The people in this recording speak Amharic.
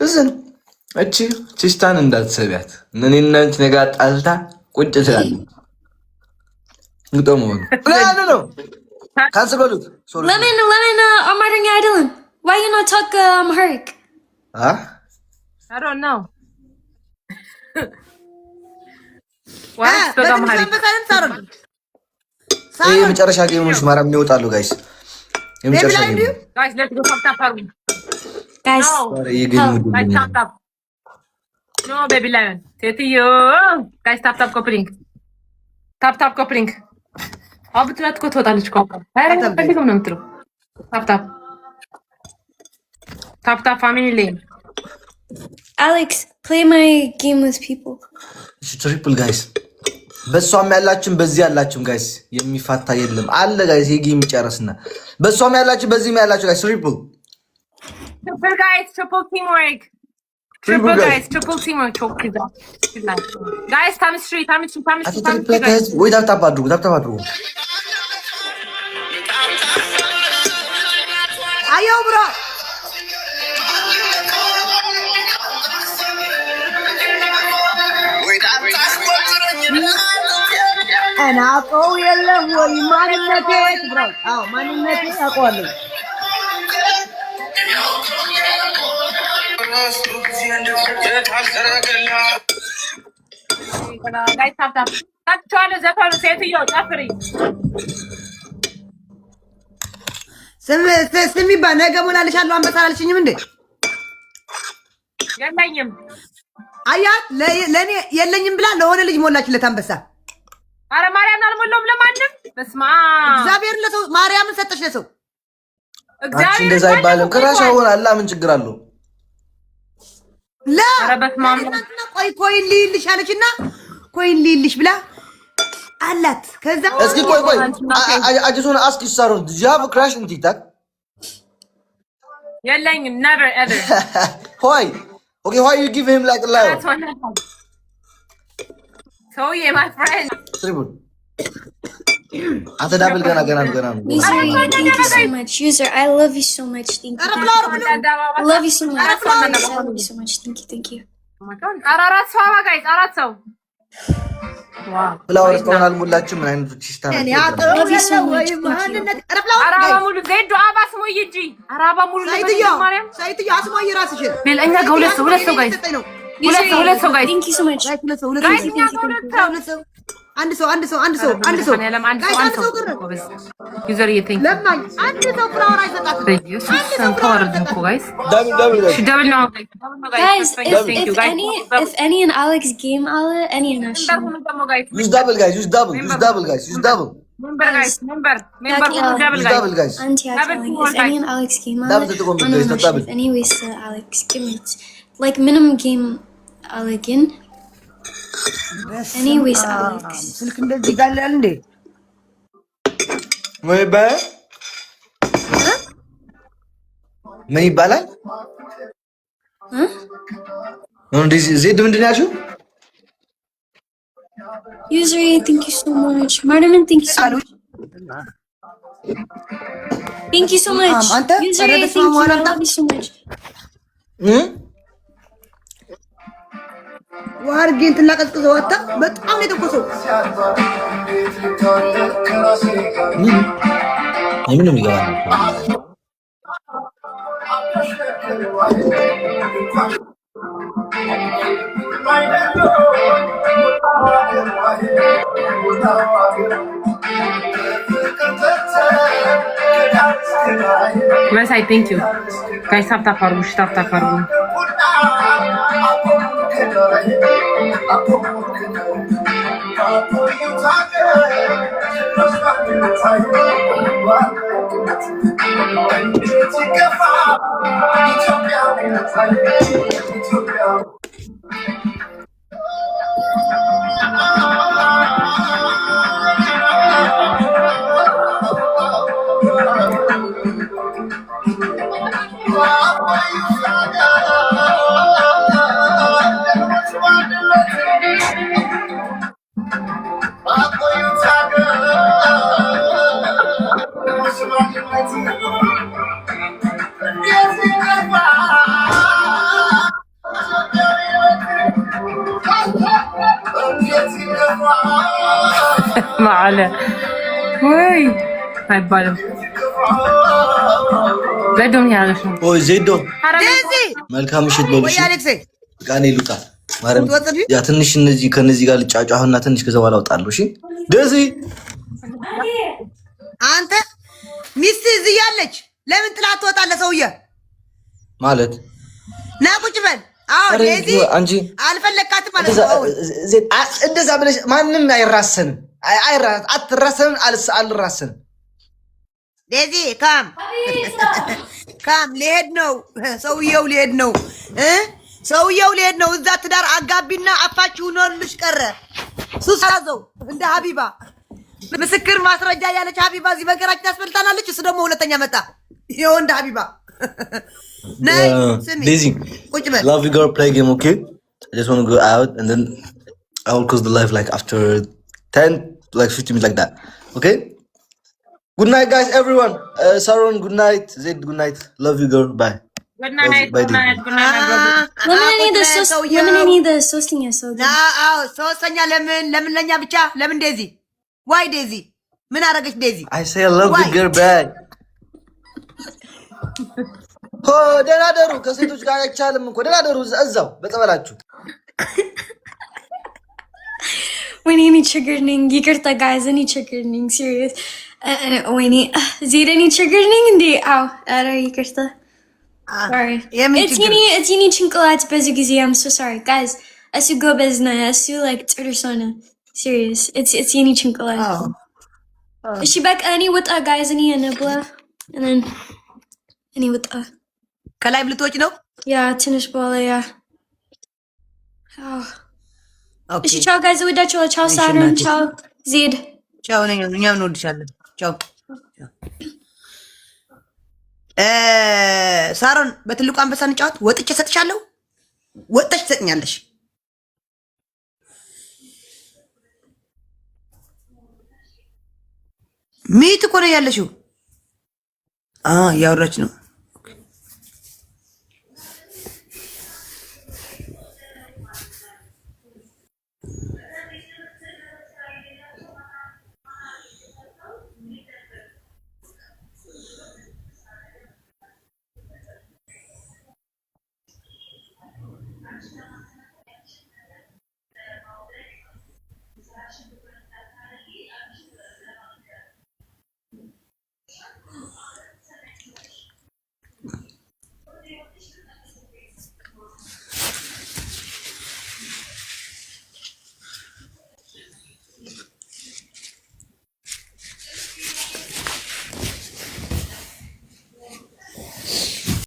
እዝን እቺ ቺስታን እንዳትሰቢያት እኔ እና አንቺ ነገር ጣልታ ቁጭ ትላለች። ግጦም ነው ካንስል በሉት። ለምን አማርኛ አይደለም? Why you not talk Amharic? I don't know. Why speak Amharic? የመጨረሻ ጌሞች ማርያም ይወጣሉ ጋይስ። የመጨረሻ ጌሞች guys let's go tap tap. Guys, tap tap. No baby lion. ሴትዮ guys tap tap coupling. Tap tap coupling. አብትላት እኮ ትወጣለች እኮ አረ ፈልግም ነው የምትለው። ታፕ ታፕ ታፕ ታፕ ፋሚሊ ሌን Alex, play my game with people. ትሪፕል ጋይስ በሷም ያላችሁም በዚህ ያላችሁም ጋይስ የሚፋታ የለም አለ ጋይስ። የጌም ጨረስና በሷም ያላችሁ በዚህም ያላችሁ ጋይስ ትሪፕል ጋይስ ትሪፕል ቲም ወርክ ትሪፕል ጋይስ ትሪፕል ቲም ወርክ ጋይስ ታምስ 3 ጋይስ ወይ ታፕ አድርጉ ታፕ አድርጉ። አዮ ብሮ أنا أقوى يلا هو ما ننتهي برو ما ننتهي أقوى ጋይስ ታፕ ታፕ ታቻለ ዘፈኑ ሴትዮ ጨፍሪ ስሚ በነገ ሞላልሻለሁ አንበሳ አልሽኝም እንዴ? የለኝም አያት ለኔ የለኝም ብላ ለሆነ ልጅ ሞላችለት አንበሳ። አረ ማርያምን አልሞላውም ለማንም። በስማ እግዚአብሔር ለሰው ማርያምን ሰጠሽ ለሰው እግዚአብሔር እንደዛ ይባላል። ከራሽ አሁን አላ ምን ችግር አለው? ላ አረ በስማ ቆይ ልይልሽ አለችና ቆይ ልይልሽ ብላ አላት። ከዛ እስኪ ቆይ I just want to ask you Saron, did you have a crush on TikTok? የለኝም never ever. Why? Okay, why you give him like a lion? So yeah, my friend. Tribun. Ata double gana. User, thank you so much. User, I love you so much. Thank you. I love you so much. I love you so much. Thank you. Oh my god. አራት ሰው guys, አራት ሰው. Wow. ፍላወር እስካሁን አልሞላችም። ምን አይነት ቺስታ ነው? አራባ ሙሉ ዘይዶ አባስ ሞይ እንጂ አራባ ሙሉ ማርያም ሳይትዮ አስሞይ ራስሽን ሌላኛ ሁለት ሰው guys ሁለት ሰው guys Thank you so much. አንድ ሰው ዩዘር ይቲንክ ለማኝ አንድ ሰው ፍላወር አይሰጣትም። ደብል ነው Guys, if any in Alex game any in us. Use double guys. Use double. Member double guys. If any in Alex game double. anyways Alex give me like minimum game again. Anyways Alex ስልክ እንደዚህ ጋር ያለ እንዴ ምን ይባላል? እንደዚህ ዜድ ምንድን ያልሽው? User, thank you so much. Martin, thank you so much. Thank you so much. User, thank you. I love you so much. ዋርጊን ትላቀዝቅዘው ወጣ በጣም ነው የተኮሰው። ምንም ይገባል። Yes, I thank you. Guys, tap argu. ማለ ወይ አይባልም። ዜዶም ያለሽ ነው። ኦይ ዜዶ ዴዚ መልካም ምሽት በሉሽ። ወይ አሌክሴ ቃኔ ሉቃ ማረም ያ ትንሽ እነዚህ ከነዚህ ጋር ልጫጫሁና ትንሽ ከዛ በኋላ አወጣለሁ። እሺ ዴዚ አንተ ሚስት እዚህ ያለች ለምን ጥላት ትወጣለህ? ሰውዬ ማለት ና ቁጭ በል። አዎ ዴዚ አንቺ አልፈለካትም ማለት ነው። እንደዛ ብለሽ ማንም አይራሰንም። አትራሰንም። አልራሰንም። ዴዚ ካም ካም ሊሄድ ነው ሰውዬው፣ ሊሄድ ነው ሰውዬው ሊሄድ ነው። እዛ ትዳር አጋቢና አፋችሁ ኖርልሽ ቀረ። ሱስ ያዘው እንደ ሀቢባ ምስክር ማስረጃ ያለች ሀቢባ እዚህ በገራችን ያስፈልታናለች። እሱ ደግሞ ሁለተኛ መጣ። ይኸው እንደ ሀቢባ ነይ ስሚ ዴዚ ቁጭ በል። love you girl, play game, okay? I just want to go out and then I will close the live like after 10 like 15 minutes like that, okay? Good night guys everyone. Saron, good night. Zed, good night. Love you girl, bye. Good night. Good night. Good night. Women need the ሶስተኛ ሰው አዎ ሶስተኛ ለምን ለኛ ብቻ ለምን ዴዚ ዋይ ዴዚ ምን አረገች ዴዚ? I say I love you girl, bye. ሆ ደህና ደሩ። ከሴቶች ጋር አይቻልም እኮ ደህና ደሩ። እዛው በጸበላችሁ ወይኔ እኔ ችግር ነኝ። ይቅርታ ጋይዝ፣ እኔ ችግር ነኝ። ሲሪየስ ወይኔ ዜድ እኔ ችግር ነኝ እንዴ? አዎ ኧረ ይቅርታ። it's የኔ ጭንቅላት በዚህ ጊዜ I'm so sorry guys። እሱ ጎበዝ ነው። እሱ like ጥሩ ሰው ነው። ሲሪየስ it's የኔ ጭንቅላት። እሺ በቃ እኔ ወጣ ጋይዝ፣ እኔ እንብላ እኔ ወጣ። ከላይ ብልቶች ነው ያ ትንሽ በኋላ ያ እሺ ቻው ጋይዝ፣ ወዳችኋለሁ። ቻው ሳሮን፣ ቻው ዜድ፣ ቻው። እኛም እንወድሻለን። ቻው ሳሮን። በትልቁ አንበሳ እንጫወት። ወጥቼ እሰጥሻለሁ፣ ወጥተሽ ትሰጥኛለሽ። ሚት እኮ ነው ያለሽው። እያወራች ነው።